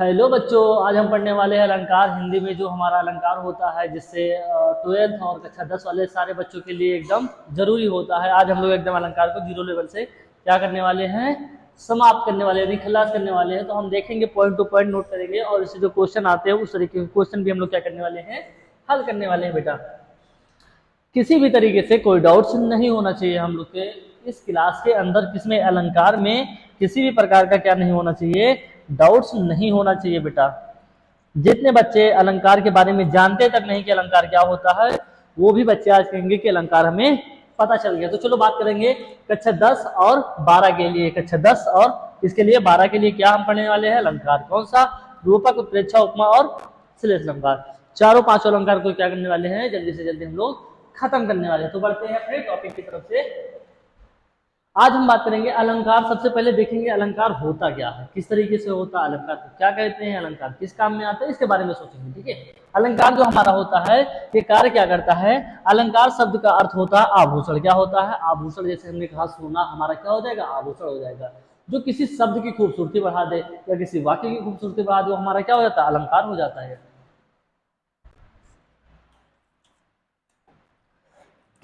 Hello बच्चों, आज हम पढ़ने वाले हैं अलंकार हिंदी में। जो हमारा अलंकार होता है जिससे 12th और कक्षा 10 वाले सारे बच्चों के लिए एकदम जरूरी होता है। आज हम लोग एकदम अलंकार को 0 लेवल से क्या करने वाले हैं, समाप्त करने वाले हैं, खलास करने वाले हैं। तो हम देखेंगे, पॉइंट टू पॉइंट नोट करेंगे और इससे जो क्वेश्चन आते हैं उस तरीके के क्वेश्चन भी हम लोग क्या करने वाले हैं, हल करने वाले हैं। बेटा किसी भी तरीके से कोई डाउट्स नहीं होना चाहिए हम लोग के इस क्लास के अंदर, किसमें, अलंकार में किसी भी प्रकार का क्या नहीं होना चाहिए, डाउट्स नहीं होना चाहिए। बेटा जितने बच्चे अलंकार के बारे में जानते तक नहीं कि अलंकार क्या होता है, वो भी बच्चे आज कहेंगे कि अलंकार हमें पता चल गया। तो चलो बात करेंगे कक्षा 10 और 12 के लिए। कक्षा 10 और इसके लिए 12 के लिए क्या हम पढ़ने वाले हैं, अलंकार। कौन सा? रूपक, उत्प्रेक्षा, उपमा और श्लेष अलंकार। चारों पांचों अलंकार को क्या करने वाले हैं, जल्दी से जल्दी हम लोग खत्म करने वाले हैं। तो बढ़ते हैं अपने टॉपिक की तरफ से। आज हम बात करेंगे अलंकार। सबसे पहले देखेंगे अलंकार होता क्या है, किस तरीके से होता है, अलंकार को क्या कहते हैं, अलंकार किस काम में आता है, इसके बारे में सोचेंगे। ठीक है, अलंकार जो हमारा होता है ये कार्य क्या करता है। अलंकार शब्द का अर्थ होता है आभूषण। क्या होता है? आभूषण। जैसे हमने कहा सोना हमारा क्या हो जाएगा, आभूषण हो जाएगा। जो किसी शब्द की खूबसूरती बढ़ा दे या किसी वाक्य की खूबसूरती बढ़ा दे, वो हमारा क्या हो जाता है, अलंकार हो जाता है।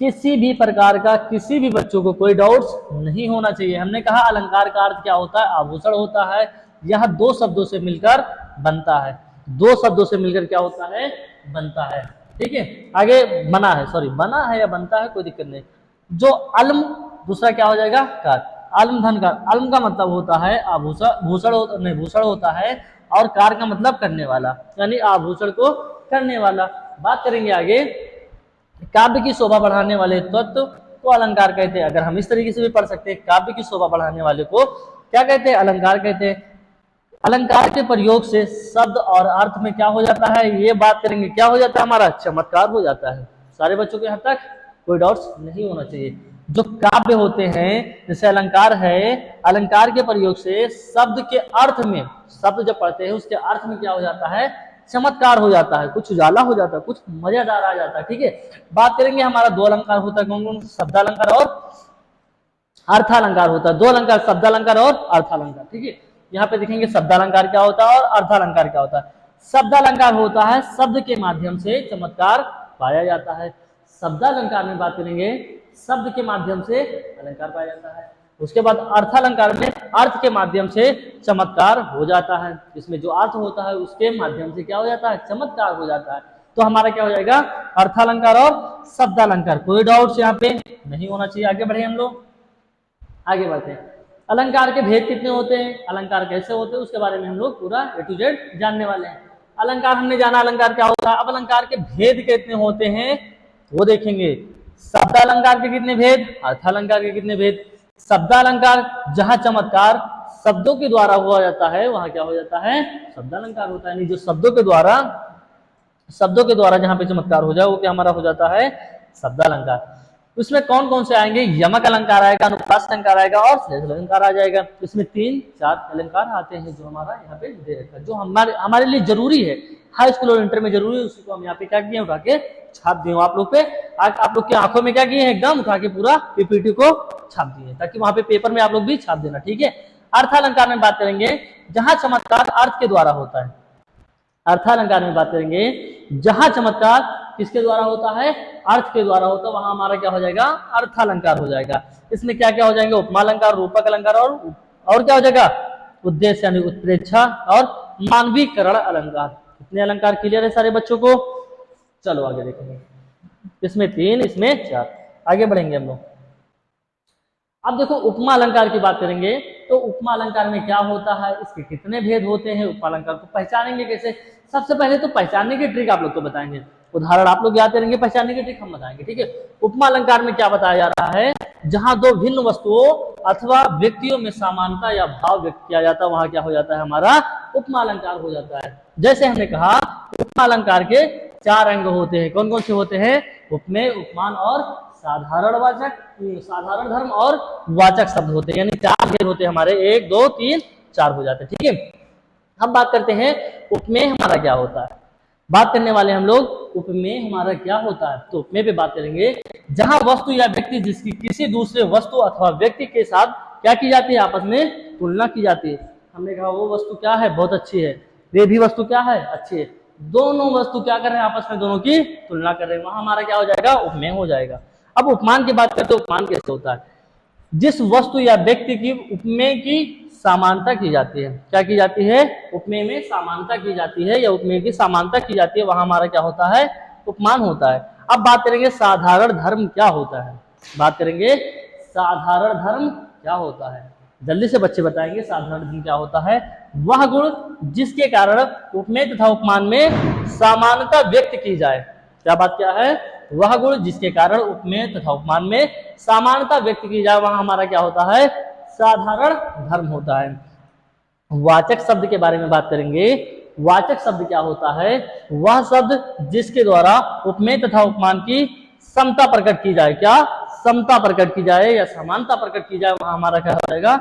किसी भी प्रकार का किसी भी बच्चों को कोई डाउट्स नहीं होना चाहिए। हमने कहा अलंकार का अर्थ क्या होता है, आभूषण होता है। यह दो शब्दों से मिलकर बनता है। दो शब्दों से मिलकर क्या होता है, बनता है। ठीक है, आगे बना है, सॉरी बना है या बनता है, कोई दिक्कत नहीं। जो अलम, दूसरा क्या हो जाएगा, कार। अलम धन का, अलम का मतलब होता है आभूषण, भूषण नहीं, भूषण होता है। और कार का मतलब करने वाला, यानी आभूषण को करने वाला। बात करेंगे आगे, काव्य की शोभा बढ़ाने वाले तत्व को अलंकार कहते हैं। अगर हम इस तरीके से भी पढ़ सकते हैं, काव्य की शोभा बढ़ाने वाले को क्या कहते हैं, अलंकार कहते हैं। अलंकार के प्रयोग से शब्द और अर्थ में क्या हो जाता है, ये बात करेंगे, क्या हो जाता है, हमारा चमत्कार हो जाता है। सारे बच्चों के यहाँ तक कोई डाउट्स नहीं होना चाहिए। जो काव्य होते हैं, जैसे अलंकार है, अलंकार के प्रयोग से शब्द के अर्थ में, शब्द जब पढ़ते हैं उसके अर्थ में क्या हो जाता है, चमत्कार हो जाता है, कुछ उजाला हो जाता है, कुछ मजेदार आ जाता है। ठीक है, बात करेंगे हमारा दो अलंकार होता है, कौन कौन? शब्दालंकार और अर्थालंकार होता है। दो अलंकार, शब्दालंकार और अर्थालंकार। ठीक है, यहाँ पे देखेंगे शब्दालंकार क्या होता है और अर्थालंकार क्या होता है। शब्दालंकार होता है शब्द के माध्यम से चमत्कार पाया जाता है। शब्दालंकार में बात करेंगे, शब्द के माध्यम से अलंकार पाया जाता है। उसके बाद अर्थालंकार में अर्थ के माध्यम से चमत्कार हो जाता है। इसमें जो अर्थ होता है उसके माध्यम से क्या हो जाता है, चमत्कार हो जाता है। तो हमारा क्या हो जाएगा, अर्थालंकार और शब्दालंकार। कोई डाउट्स यहाँ पे नहीं होना चाहिए। आगे बढ़े हम लोग, आगे बढ़ते हैं। अलंकार के भेद कितने होते हैं, अलंकार कैसे होते हैं, उसके बारे में हम लोग पूरा A to Z जानने वाले हैं। अलंकार हमने जाना, अलंकार क्या होता है। अब अलंकार के भेद कितने होते हैं वो देखेंगे। शब्दालंकार के कितने भेद, अर्थालंकार के कितने भेद। शब्दालंकार जहां चमत्कार शब्दों के द्वारा हुआ जाता है वहां क्या हो जाता है, शब्दालंकार होता है। जो शब्दों के द्वारा जहां पे चमत्कार हो जाए वो क्या हमारा हो जाता है, शब्दालंकार। उसमें कौन कौन से आएंगे, यमक अलंकार आएगा, अनुप्रास अलंकार आएगा और श्लेष अलंकार आ जाएगा। इसमें 3-4 अलंकार आते हैं जो हमारा यहाँ पे दे रखा है, जो हमारे लिए जरूरी है, हाई स्कूल और इंटर में जरूरी है। उसी को हम यहाँ पे क्या किए, उठा के छाप दिए आप लोग पे। आप लोग की आंखों में क्या किए हैं, एकदम उठा के पूरा पीपीटी को छाप दिए, ताकि वहां पे पेपर में आप लोग भी छाप देना। ठीक है, अर्थालंकार में बात करेंगे जहां चमत्कार अर्थ के द्वारा होता है। अर्थालंकार में बात करेंगे जहां चमत्कार किसके द्वारा होता है, अर्थ के द्वारा होता है, वहां हमारा क्या हो जाएगा, अर्थालंकार हो जाएगा। इसमें क्या क्या हो जाएंगे, उपमा अलंकार, रूपक अलंकार और क्या हो जाएगा, उद्देश्य यानी उत्प्रेक्षा और मानवीकरण अलंकार। कितने अलंकार क्लियर है सारे बच्चों को? चलो आगे देखेंगे। इसमें 3, इसमें 4। आगे बढ़ेंगे हम लोग। अब देखो उपमा अलंकार की बात करेंगे तो उपमा अलंकार में क्या होता है, इसके कितने भेद होते हैं, उपमा अलंकार को पहचानेंगे कैसे। सबसे पहले तो पहचानने की ट्रिक आप लोग को बताएंगे, उदाहरण आप लोग याद करेंगे, पहचानने की ट्रिक हम बताएंगे। ठीक है, उपमा अलंकार में क्या बताया जा रहा है, जहां दो भिन्न वस्तुओं अथवा व्यक्तियों में समानता या भाव व्यक्त किया जाता है वहां क्या हो जाता है, हमारा उपमा अलंकार हो जाता है। जैसे हमने कहा उपमा अलंकार के 4 अंग होते हैं। कौन कौन से होते हैं, उपमेय, उपमान और साधारण वाचक, साधारण धर्म और वाचक शब्द होते हैं, यानी 4 भेद होते हैं हमारे, 1 2 3 4 हो जाते हैं। ठीक है, हम बात करते हैं उपमेय हमारा क्या होता है। बात करने वाले हम लोग उपमेय हमारा क्या होता है। तो उपमेय पे बात करेंगे जहां वस्तु या व्यक्ति जिसकी किसी दूसरे वस्तु अथवा व्यक्ति के साथ क्या की जाती है, आपस में तुलना की जाती है। हमने कहा वो वस्तु क्या है, बहुत अच्छी है, वे भी वस्तु क्या है, अच्छी है। दोनों वस्तु क्या कर रहे हैं, आपस में दोनों की तुलना कर रहे हैं, वहां हमारा क्या हो जाएगा, उपमेय हो जाएगा। अब उपमान की बात करते हैं, उपमान कैसे होता है, जिस वस्तु या व्यक्ति की उपमेय की समानता की जाती है, क्या की जाती है, उपमेय में समानता की जाती है या उपमेय की समानता की जाती है, वहां हमारा क्या होता है, उपमान होता है। अब बात करेंगे साधारण धर्म क्या होता है, बात करेंगे साधारण धर्म क्या होता है। जल्दी से बच्चे बताएंगे साधारण धर्म क्या होता है। वह गुण जिसके कारण उपमेय तथा उपमान में समानता व्यक्त की जाए, क्या बात क्या है, वह गुण जिसके कारण उपमेय तथा उपमान में समानता व्यक्त की जाए, वहां हमारा क्या होता है, साधारण धर्म होता है। वाचक शब्द के बारे में बात करेंगे। वाचक शब्द क्या होता है, वह शब्द जिसके द्वारा उपमेय तथा उपमान की समता प्रकट की जाए, क्या समता प्रकट की जाए या समानता प्रकट की जाए, वहां हमारा क्या हो जाएगा,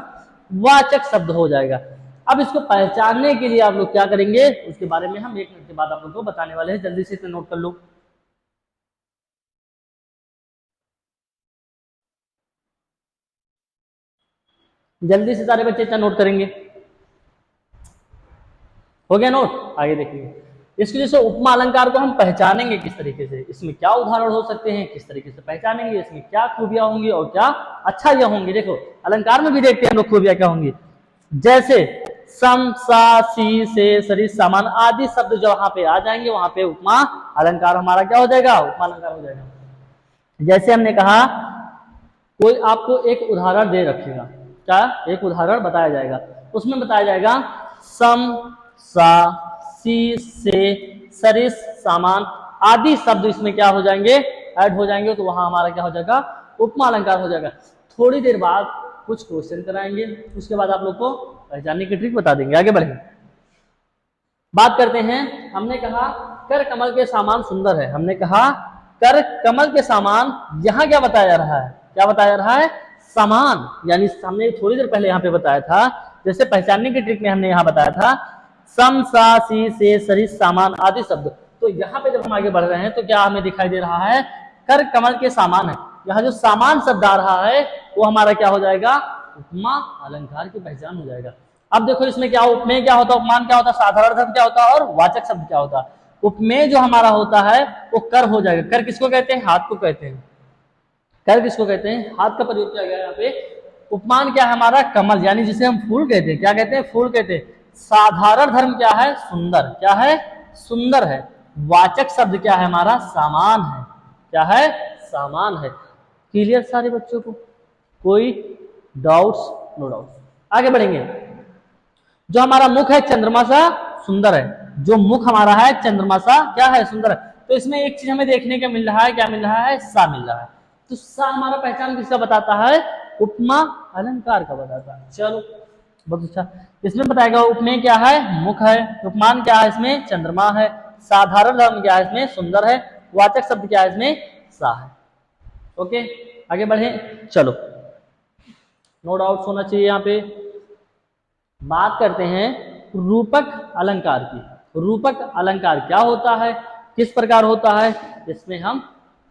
वाचक शब्द हो जाएगा। अब इसको पहचानने के लिए आप लोग क्या करेंगे, उसके बारे में हम 1 मिनट के बाद आप लोग को बताने वाले हैं, जल्दी से इसे नोट कर लो। जल्दी से सारे बच्चे इतना नोट करेंगे, हो गया नोट। आगे देखिए, इसके जैसे उपमा अलंकार को हम पहचानेंगे किस तरीके से, इसमें क्या उदाहरण हो सकते हैं, किस तरीके से पहचानेंगे, इसमें क्या खूबियां होंगी और क्या अच्छाइयां होंगी। देखो अलंकार में भी देखते हैं हम लोग खूबियां क्या होंगी, जैसे सम, सा, सी, से, सरिस, सामान आदि शब्द जो वहां पे आ जाएंगे, वहां पे उपमा अलंकार हमारा क्या हो जाएगा, उपमा अलंकार हो जाएगा। जैसे हमने कहा, कोई आपको एक उदाहरण दे रखेगा, क्या एक उदाहरण बताया जाएगा, उसमें बताया जाएगा सम, सा, सी, से, सरिस, सामान आदि शब्द इसमें क्या हो जाएंगे, ऐड हो जाएंगे, तो वहां हमारा क्या हो जाएगा, उपमा अलंकार हो जाएगा। थोड़ी देर बाद कुछ क्वेश्चन कराएंगे, उसके बाद आप लोग को पहचानने की ट्रिक बता देंगे। आगे बढ़े, बात करते हैं। हमने कहा कर कमल के सामान सुंदर है, हमने कहा कर कमल के सामान, यहां क्या बताया जा रहा है, क्या बताया जा रहा है, समान, यानी हमने थोड़ी देर पहले यहां पे बताया था, जैसे पहचानने की ट्रिक में हमने यहां बताया था सम, सा, सी, से, सरिस, सामान आदि शब्द, तो यहाँ पे जब हम आगे बढ़ रहे हैं तो क्या हमें दिखाई दे रहा है, कर कमल के सामान है, यहाँ जो सामान शब्द आ रहा है वो हमारा क्या हो जाएगा, उपमा अलंकार की पहचान हो जाएगा। अब देखो इसमें क्या, उपमेय क्या होता है, उपमान क्या होता है, साधारण धर्म क्या होता है और वाचक शब्द क्या होता है। उपमेय जो हमारा होता है वो कर हो जाएगा, कर किसको कहते हैं, हाथ को कहते हैं, कर किसको कहते हैं, हाथ का प्रयोग किया गया यहाँ पे। उपमान क्या है हमारा, कमल, यानी जिसे हम फूल कहते हैं, क्या कहते हैं, फूल कहते हैं। साधारण धर्म क्या है, सुंदर, क्या है, सुंदर है। वाचक शब्द क्या है हमारा, सामान है, क्या है, सामान है। क्लियर सारे बच्चों को, कोई डाउट्स, नो डाउट्स। आगे बढ़ेंगे, जो हमारा मुख है चंद्रमा सा सुंदर है, जो मुख हमारा है चंद्रमा सा क्या है, सुंदर है। तो इसमें एक चीज हमें देखने को मिल रहा है, क्या मिल रहा है, सा मिल रहा है। तो सा हमारा पहचान किसका बताता है, उपमा अलंकार का बताता है। चलो बहुत अच्छा, इसमें बताएगा उपमेय क्या है, मुख है, उपमान क्या है, इसमें चंद्रमा है, साधारण धर्म क्या है, इसमें सुंदर है, वाचक शब्द क्या है, इसमें सा है। ओके आगे बढ़े, चलो नो डाउट्स होना चाहिए यहाँ पे। बात करते हैं रूपक अलंकार की। रूपक अलंकार क्या होता है, किस प्रकार होता है, इसमें हम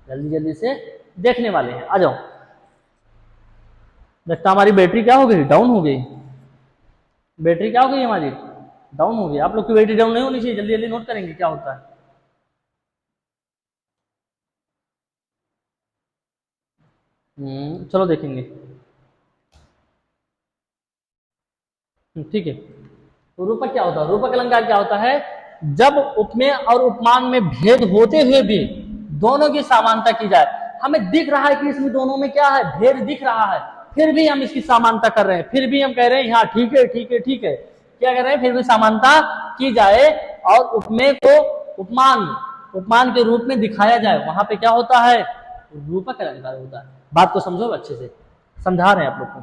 जल्दी जल्दी से देखने वाले हैं। आ जाओ, लगता हमारी बैटरी क्या हो गई, डाउन हो गई, बैटरी क्या हो गई हमारी, डाउन हो गई। आप लोग की बैटरी डाउन नहीं होनी चाहिए, जल्दी जल्दी नोट करेंगे क्या होता है। चलो देखेंगे, ठीक है। तो रूपक क्या होता है, रूपक अलंकार क्या होता है, जब उपमेय और उपमान में भेद होते हुए भी दोनों की समानता की जाए। हमें दिख रहा है कि इसमें दोनों में क्या है, भेद दिख रहा है, फिर भी हम इसकी समानता कर रहे हैं, फिर भी हम कह रहे हैं हाँ ठीक है ठीक है ठीक है, क्या कर रहे हैं, फिर भी समानता की जाए और उपमेय को उपमान उपमान के रूप में दिखाया जाए, वहां पे क्या होता है, रूपक अलंकार होता है। बात को समझो अच्छे से, समझा रहे हैं आप लोग को।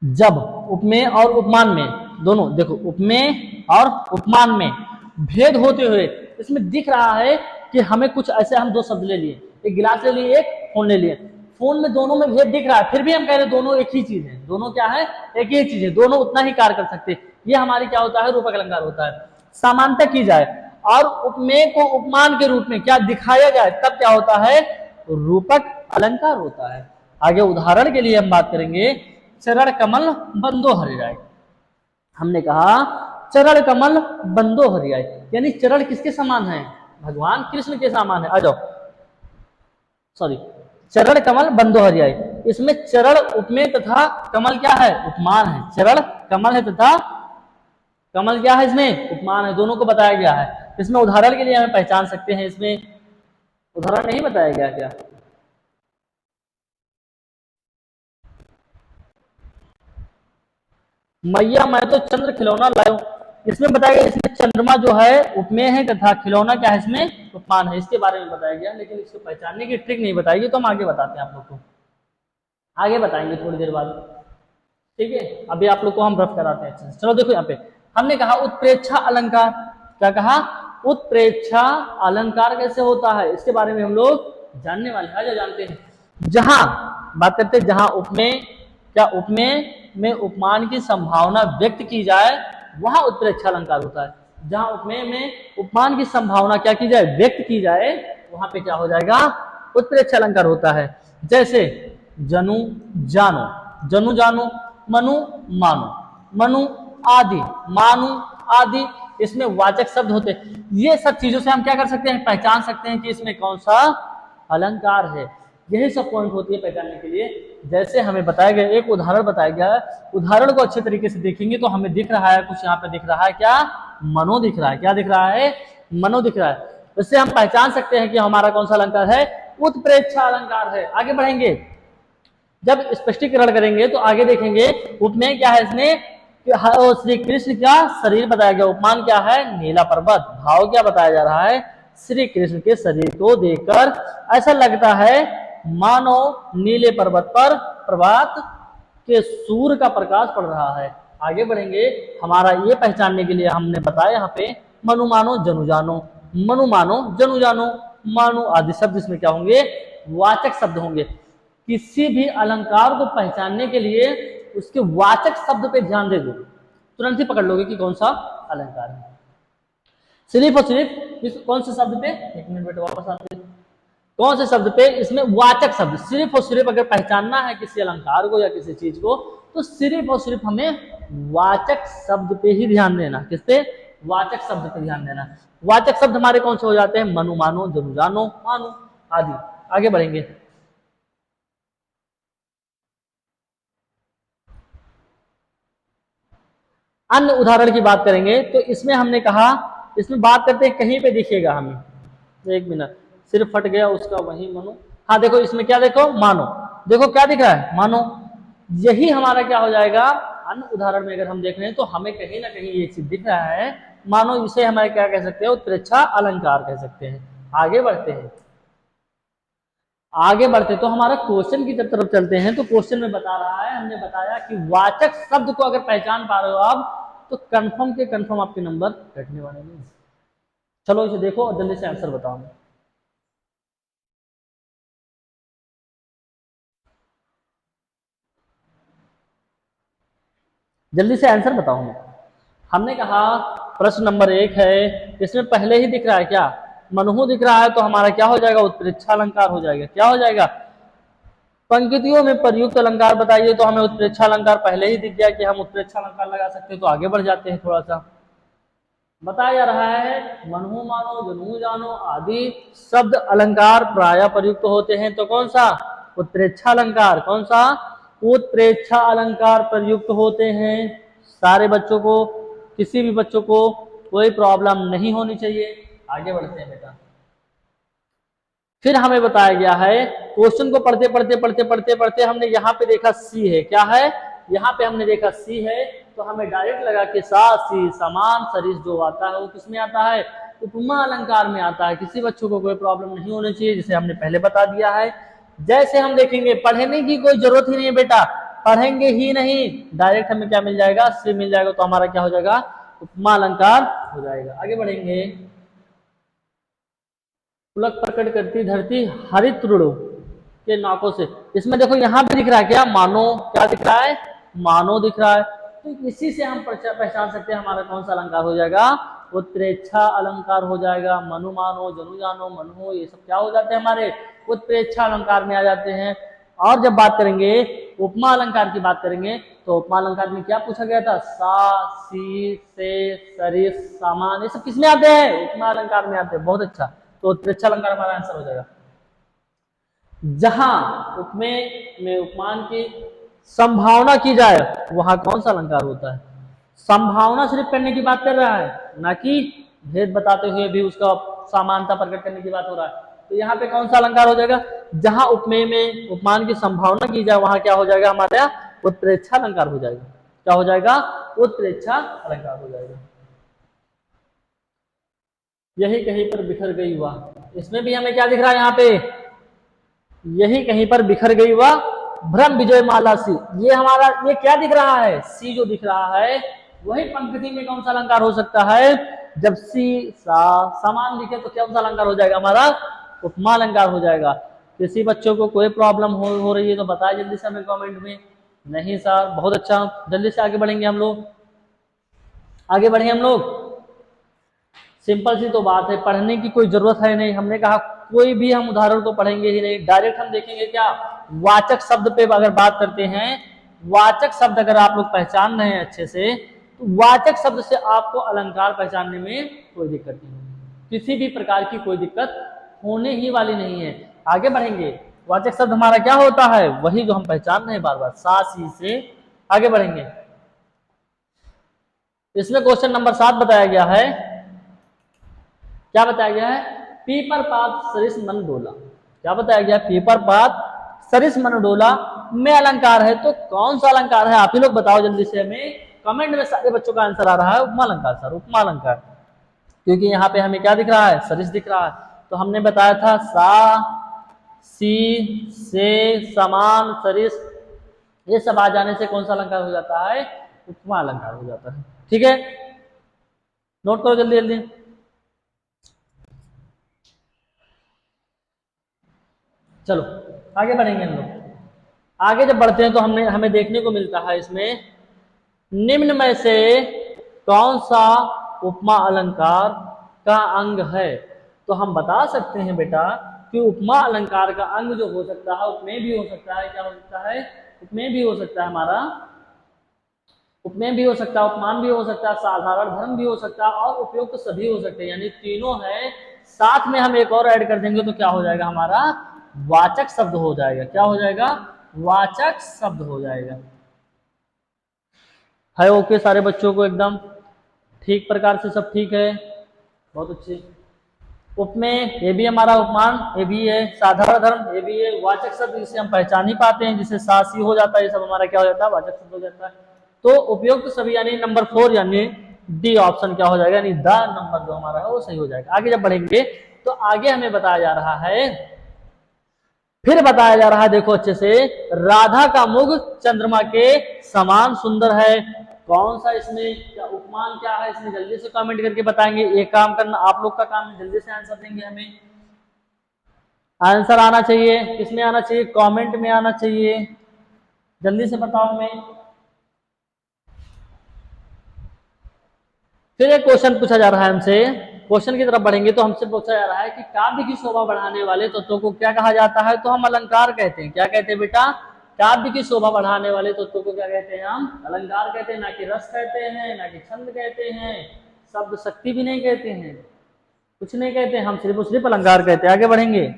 जब उपमेय और उपमान में दोनों, देखो उपमेय और उपमान में भेद होते हुए इसमें दिख रहा है कि हमें कुछ ऐसे, हम दो शब्द ले लिए, एक गिलास ले लिए, एक फोन ले लिए, फोन में दोनों में भेद दिख रहा है, फिर भी हम कह रहे हैं दोनों एक ही चीज है, दोनों क्या है, एक ही चीज है, दोनों उतना ही कार्य कर सकते। ये हमारी क्या होता है, रूपक अलंकार होता है। समानता की जाए और उपमेय को उपमान के रूप में क्या दिखाया जाए, तब क्या होता है, रूपक अलंकार होता है। आगे उदाहरण के लिए हम बात करेंगे, चरण कमल बंदो हरिराय। हमने कहा चरण कमल बंदो हरियाय, यानी चरण किसके समान है? भगवान कृष्ण के समान है। आ जाओ, सॉरी, चरण कमल बंदो हरियाय, इसमें चरण उपमेय तथा कमल क्या है? उपमान है। चरण कमल है तथा कमल क्या है? इसमें उपमान है। दोनों को बताया गया है। इसमें उदाहरण के लिए हमें पहचान सकते हैं। इसमें उदाहरण नहीं बताया गया क्या? मैया मैं तो चंद्र खिलौना लायो, इसमें बताया गया इसमें चंद्रमा जो है उपमेय है तथा खिलौना क्या है? इसमें उपमान है। इसके बारे में बताया गया, लेकिन इसको पहचानने की ट्रिक नहीं बताएगी, तो हम आगे बताते हैं आप लोग को, आगे बताएंगे थोड़ी देर बाद। ठीक है, अभी आप लोग को हम रफ कराते हैं अच्छे से। चलो देखो यहाँ पे हमने कहा उत्प्रेक्षा अलंकार। क्या कहा? उत्प्रेक्षा अलंकार कैसे होता है, इसके बारे में हम लोग जानने वाले हैं। आजा जानते हैं। जहां बात करते हैं, जहां उपमेय क्या उपमेय में उपमान की संभावना व्यक्त की जाए, वहां उत्प्रेक्षा अलंकार होता है। जहां उपमेय में उपमान की संभावना क्या की जाए? व्यक्त की जाए, वहां पे क्या हो जाएगा? उत्प्रेक्षा अलंकार होता है। जैसे जनु जानो, जनु जानो, मनु मानो, मनु आदि, मानु आदि, इसमें वाचक शब्द होते हैं। ये सब चीजों से हम क्या कर सकते हैं? पहचान सकते हैं कि इसमें कौन सा अलंकार है। यही सब पॉइंट होती है पहचानने के लिए। जैसे हमें बताया गया, एक उदाहरण बताया गया है, उदाहरण को अच्छे तरीके से देखेंगे तो हमें दिख रहा है कुछ, यहाँ पे दिख रहा है क्या? मनो दिख रहा है। क्या दिख रहा है? मनो दिख रहा है। इससे हम पहचान सकते हैं कि हमारा कौन सा अलंकार है? उत्प्रेक्षा अलंकार है। आगे बढ़ेंगे, जब स्पष्टीकरण करेंगे तो आगे देखेंगे उपमेय क्या है इसमें, श्री कृष्ण का शरीर बताया गया। उपमान क्या है? नीला पर्वत। भाव क्या बताया जा रहा है? श्री कृष्ण के शरीर को देखकर ऐसा लगता है मानो नीले पर्वत पर प्रभात के सूर्य का प्रकाश पड़ रहा है। आगे बढ़ेंगे, हमारा ये पहचानने के लिए हमने बताया यहाँ पे मनु मानो जनु जानो, मनु मानो जनु जानो, मानो आदि शब्द इसमें क्या होंगे? वाचक शब्द होंगे। किसी भी अलंकार को पहचानने के लिए उसके वाचक शब्द पे ध्यान दे दो, तुरंत ही पकड़ लोगे कि कौन सा अलंकार है। सिर्फ और सिर्फ कौन से शब्द पे? एक मिनट बेटा वापस आते हैं। कौन से शब्द पे? इसमें वाचक शब्द। सिर्फ और सिर्फ अगर पहचानना है किसी अलंकार को या किसी चीज को, तो सिर्फ और सिर्फ हमें वाचक शब्द पे ही ध्यान देना। किस पे? वाचक शब्द पे ध्यान देना। वाचक शब्द हमारे कौन से हो जाते हैं? मनु मानो, जनु जानो, मानो आदि। आगे बढ़ेंगे, अन्य उदाहरण की बात करेंगे तो इसमें हमने कहा, इसमें बात करते हैं कहीं पे दिखेगा हमें, एक मिनट, सिर्फ फट गया उसका वही मनो। हाँ देखो इसमें क्या, देखो मानो, देखो क्या दिख रहा है? मानो। यही हमारा क्या हो जाएगा? अन्य उदाहरण में अगर हम देख रहे हैं तो हमें कहीं ना कहीं ये चीज दिख रहा है मानो। इसे हमारे क्या कह सकते हैं? उत्प्रेक्षा अलंकार कह सकते हैं। आगे बढ़ते हैं, आगे बढ़ते तो हमारा क्वेश्चन की तरफ चलते हैं। तो क्वेश्चन में बता रहा है, हमने बताया कि वाचक शब्द को अगर पहचान पा रहे हो आप तो कंफर्म के कंफर्म आपके नंबर कटने वाले नहीं। चलो इसे देखो और जल्दी से आंसर बताओ। जल्दी से आंसर बताओ। हमने कहा प्रश्न नंबर 1 है, इसमें पहले ही दिख रहा है क्या? मनहु दिख रहा है, तो हमारा क्या हो जाएगा? उत्प्रेक्षा अलंकार हो जाएगा। क्या हो जाएगा? पंक्तियों में प्रयुक्त अलंकार बताइए, तो हमें उत्प्रेक्षा अलंकार पहले ही दिख गया कि हम उत्प्रेक्षा अलंकार लगा सकते हैं। तो आगे बढ़ जाते हैं, थोड़ा सा बताया जा रहा है मनहु मानो, जनू जानो आदि शब्द अलंकार प्राय प्रयुक्त होते हैं। तो कौन सा? उत्प्रेक्षा अलंकार। कौन सा? उत्प्रेक्षा अलंकार प्रयुक्त होते हैं। सारे बच्चों को, किसी भी बच्चों को कोई प्रॉब्लम नहीं होनी चाहिए। आगे बढ़ते हैं बेटा। फिर हमें बताया गया है, क्वेश्चन को पढ़ते पढ़ते पढ़ते पढ़ते पढ़ते हमने यहाँ पे देखा सी है। क्या है? यहाँ पे हमने देखा सी है, तो हमें डायरेक्ट लगा कि सा सी समान सरिस जो आता है वो किसमें आता है? उपमा अलंकार में आता है। किसी बच्चों को कोई प्रॉब्लम नहीं होनी चाहिए, जिसे हमने पहले बता दिया है। जैसे हम देखेंगे, पढ़ने की कोई जरूरत ही नहीं है बेटा, पढ़ेंगे ही नहीं, डायरेक्ट हमें क्या मिल जाएगा? सी मिल जाएगा। तो हमारा क्या हो जाएगा? उपमा अलंकार हो जाएगा। आगे बढ़ेंगे, पुलक प्रकट करती धरती हरित तृणों के नाकों से। इसमें देखो यहाँ पे दिख रहा है क्या? मानो। क्या दिख रहा है? मानो दिख रहा है। तो इसी से हम पहचान सकते हैं हमारा कौन सा अलंकार हो जाएगा? उत्प्रेक्षा अलंकार हो जाएगा। मनु मानो, जनु जानो, मनु, ये सब क्या हो जाते हैं? हमारे उत्प्रेक्षा अलंकार में आ जाते हैं। और जब बात करेंगे उपमा अलंकार की बात करेंगे तो उपमा अलंकार में क्या पूछा गया था, सा, सी, से, सरिस, सामान, ये सब किसमें आते हैं, उपमा अलंकार में आते हैं। बहुत अच्छा, तो उत्प्रेक्षा अलंकार हमारा आंसर हो जाएगा। जहां उपमेय में उपमान की संभावना की जाए वहां कौन सा अलंकार होता है, संभावना सिर्फ करने की बात कर रहा है, ना कि भेद बताते हुए भी उसका समानता प्रकट करने की बात हो रहा है। तो यहाँ पे कौन सा अलंकार हो जाएगा, जहां उपमेय में उपमान की संभावना की जाए वहां क्या हो जाएगा हमारे यहाँ उत्प्रेक्षा अलंकार हो जाएगा। क्या हो जाएगा, उत्प्रेक्षा अलंकार हो जाएगा। यही कहीं पर बिखर गई वह, इसमें भी हमें क्या दिख रहा है यहाँ पे, यही कहीं पर बिखर गई वह भ्रम विजय माला सी, ये हमारा ये क्या दिख रहा है, सी जो दिख रहा है वही पंक्ति में कौन सा अलंकार हो सकता है, जब सी सा समान दिखे तो कौन सा अलंकार हो जाएगा हमारा, उपमा अलंकार हो जाएगा। किसी बच्चों को कोई प्रॉब्लम हो रही है तो बताए जल्दी से हमें कमेंट में। नहीं सर, बहुत अच्छा, जल्दी से आगे बढ़ेंगे हम लोग, आगे बढ़े हम लोग। सिंपल सी तो बात है, पढ़ने की कोई जरूरत है नहीं, हमने कहा कोई भी हम उदाहरण तो पढ़ेंगे ही नहीं, डायरेक्ट हम देखेंगे क्या, वाचक शब्द पे अगर बात करते हैं, वाचक शब्द अगर आप लोग पहचान रहे हैं अच्छे से तो वाचक शब्द से आपको अलंकार पहचानने में कोई दिक्कत नहीं है, किसी भी प्रकार की कोई दिक्कत होने ही वाली नहीं है। आगे बढ़ेंगे, वाचक शब्द हमारा क्या होता है, वही जो हम पहचान रहे हैं बार बार, सा सी से। आगे बढ़ेंगे, इसमें क्वेश्चन नंबर 7 बताया गया है, क्या बताया गया है, पीपर पात सरिस मन डोला। क्या बताया गया, पीपर पात सरिस मन डोला में अलंकार है, तो कौन सा अलंकार है आप ही लोग बताओ जल्दी से हमें, कमेंट में सारे बच्चों का आंसर आ रहा है उपमा अलंकार सर, उपमा अलंकार, क्योंकि यहाँ पे हमें क्या दिख रहा है, सरिस दिख रहा है। तो हमने बताया था सा, सी, से, समान, सरिस, ये सब आ जाने से कौन सा अलंकार हो जाता है, उपमा अलंकार हो जाता है। ठीक है, नोट करो जल्दी जल्दी। चलो आगे बढ़ेंगे हम लोग, आगे जब बढ़ते हैं तो हमें देखने को मिलता है इसमें, निम्न में से कौन सा उपमा अलंकार का अंग है। तो हम बता सकते हैं बेटा कि उपमा अलंकार का अंग जो हो सकता है, उपमेय भी हो सकता है, क्या हो सकता है, उपमेय भी हो सकता है हमारा, उपमेय भी हो सकता है, उपमान भी हो सकता है, साधारण धर्म भी हो सकता है और उपयुक्त तो सभी हो सकते हैं, यानी तीनों है। साथ में हम एक और ऐड कर देंगे तो क्या हो जाएगा हमारा, वाचक शब्द हो जाएगा। क्या हो जाएगा, वाचक शब्द हो जाएगा। है ओके सारे बच्चों को एकदम ठीक प्रकार से सब ठीक है, बहुत अच्छे। उपमेय ये भी हमारा उपमान, ये भी है, साधारण धर्म ये भी है, वाचक शब्द जिसे हम पहचान ही पाते हैं, जिसे सासी हो जाता है, ये सब हमारा क्या हो जाता है, वाचक शब्द हो जाता है। तो उपयुक्त सभी यानी नंबर 4 यानी डी ऑप्शन क्या हो जाएगा, यानी द नंबर जो हमारा है वो सही हो जाएगा। आगे जब बढ़ेंगे तो आगे हमें बताया जा रहा है, फिर बताया जा रहा है, देखो अच्छे से, राधा का मुख चंद्रमा के समान सुंदर है। कौन सा इसमें क्या उपमान क्या है, इसमें जल्दी से कमेंट करके बताएंगे। एक काम करना, आप लोग का काम है जल्दी से आंसर देंगे, हमें आंसर आना चाहिए, किसमें आना चाहिए, कमेंट में आना चाहिए, जल्दी से बताओ हमें। फिर एक क्वेश्चन पूछा जा रहा है हमसे, क्वेश्चन की तरफ बढ़ेंगे तो हमसे पूछा जा रहा है कि काव्य की शोभा बढ़ाने वाले तत्वों को क्या कहा जाता है, तो हम अलंकार कहते हैं। क्या कहते हैं बेटा, काव्य की शोभा बढ़ाने वाले तत्वों को क्या कहते हैं, हम अलंकार कहते हैं, ना कि रस कहते हैं, ना कि छंद कहते हैं, शब्द शक्ति भी नहीं कहते हैं, कुछ नहीं कहते हैं, हम सिर्फ और सिर्फ अलंकार कहते हैं। आगे बढ़ेंगे,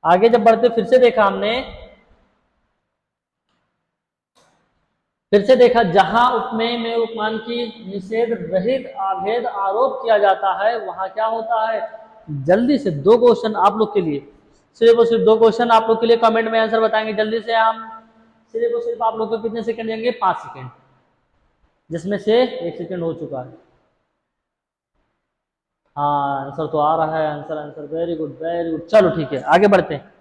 आगे जब बढ़ते फिर से देखा हमने, फिर से देखा, जहां उपमेय में उपमान की निषेध रहित अभेद आरोप किया जाता है वहां क्या होता है। जल्दी से 2 क्वेश्चन आप लोग के लिए, सिर्फ और सिर्फ 2 क्वेश्चन आप लोग के लिए, कमेंट में आंसर बताएंगे जल्दी से। हम सिर्फ और सिर्फ आप लोग को कितने सेकंड देंगे, 5 सेकंड, जिसमें से 1 सेकंड हो चुका है। हाँ आंसर तो आ रहा है, answer answer, very good very good. चलो ठीक है आगे बढ़ते हैं,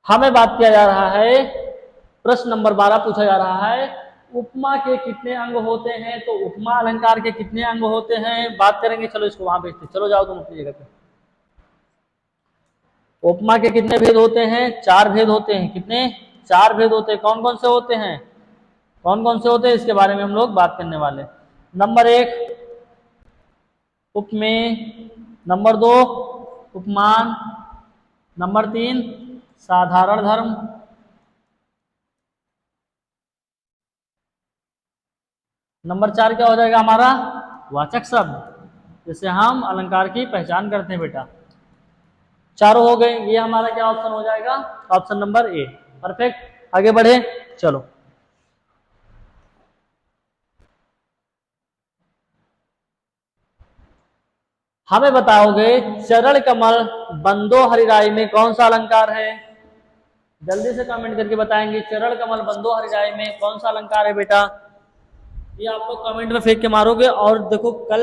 हमें बात किया जा रहा है, प्रश्न नंबर 12 पूछा जा रहा है, उपमा के कितने अंग होते हैं, तो उपमा अलंकार के कितने अंग होते हैं बात करेंगे। चलो इसको वहां भेजते, चलो जाओ तुम अपनी जगह पे। उपमा के कितने भेद होते हैं, 4 भेद होते हैं। कितने, 4 भेद होते हैं। कौन कौन से होते हैं, कौन कौन से होते हैं, इसके बारे में हम लोग बात करने वाले। नंबर 1 उपमेय, नंबर 2 उपमान, नंबर 3 साधारण धर्म, नंबर 4 क्या हो जाएगा हमारा, वाचक शब्द, जैसे हम अलंकार की पहचान करते हैं बेटा। चारों हो गए, ये हमारा क्या ऑप्शन हो जाएगा, ऑप्शन नंबर ए। परफेक्ट, आगे बढ़े, चलो। हमें बताओगे चरण कमल बंदो हरिराई में कौन सा अलंकार है, जल्दी से कमेंट करके बताएंगे चरण कमल बंदो हरिराई में कौन सा अलंकार है बेटा। ये आप लोग कमेंट में फेंक के मारोगे। और देखो कल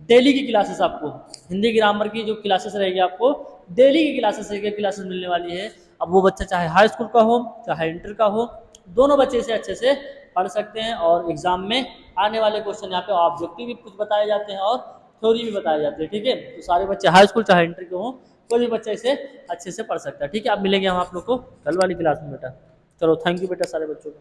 डेली की क्लासेस, आपको हिंदी ग्रामर की जो क्लासेस रहेगी, आपको डेली की क्लासेस क्लासेस मिलने वाली है। अब वो बच्चा चाहे हाई स्कूल का हो चाहे इंटर का हो, दोनों बच्चे इसे अच्छे से पढ़ सकते हैं। और एग्जाम में आने वाले क्वेश्चन यहाँ पे ऑब्जेक्टिव भी कुछ बताए जाते हैं और थ्योरी भी बताई जाती है, ठीक है। तो सारे बच्चे हाई स्कूल चाहे इंटर के हों, कोई भी बच्चा इसे अच्छे से पढ़ सकता है, ठीक है। अब मिलेंगे हम आप लोग को कल वाली क्लास में बेटा। चलो थैंक यू बेटा सारे बच्चों को।